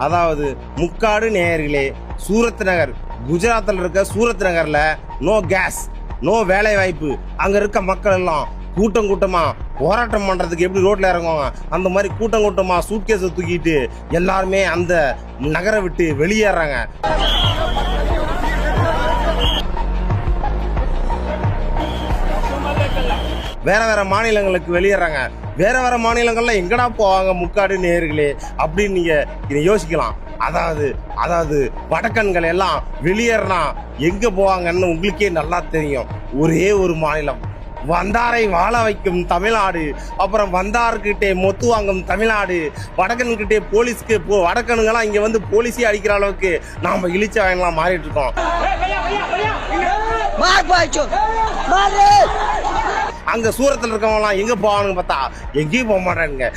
அதாவது முக்காடு நேயர்களே, சூரத் நகர், குஜராத்தில் இருக்க சூரத் நகர்ல நோ கேஸ், நோ வேலை வாய்ப்பு. அங்க இருக்க மக்கள் எல்லாம் கூட்டம் கூட்டமா போராட்டம் பண்றதுக்கு எப்படி ரோட்ல இறங்குவாங்க, அந்த மாதிரி கூட்டம் கூட்டமா சூட்கேஸை தூக்கிட்டு எல்லாருமே அந்த நகரை விட்டு வெளியேறாங்க. வேற வேற மாநிலங்களுக்கு வெளியேறாங்க. வேற வேற மாநிலங்கள்ல எங்கடா போவாங்க முக்காடு நேயர்களே அப்படின்னு நீங்க யோசிக்கலாம். அதாவது வடக்கன்கள் எல்லாம் வெளியேறினா எங்க போவாங்கன்னு உங்களுக்கே நல்லா தெரியும். ஒரே ஒரு மாநிலம், வந்தாரை வாழ வைக்கும் தமிழ்நாடு, அப்புறம் வந்தார்கிட்டே மொத்து வாங்கும் தமிழ்நாடு. வடக்கன்கிட்டே போலீஸ்க்கு வடக்கனுங்கெல்லாம் இங்க வந்து போலீஸே அடிக்கிற அளவுக்கு நாம இழிச்ச வாங்கலாம் மாறிட்டு இருக்கோம். அங்க சூரத்தில் இருக்கவங்க எல்லாம் எங்க போவானுங்க பார்த்தா எங்கேயும் போக மாட்டானுங்க.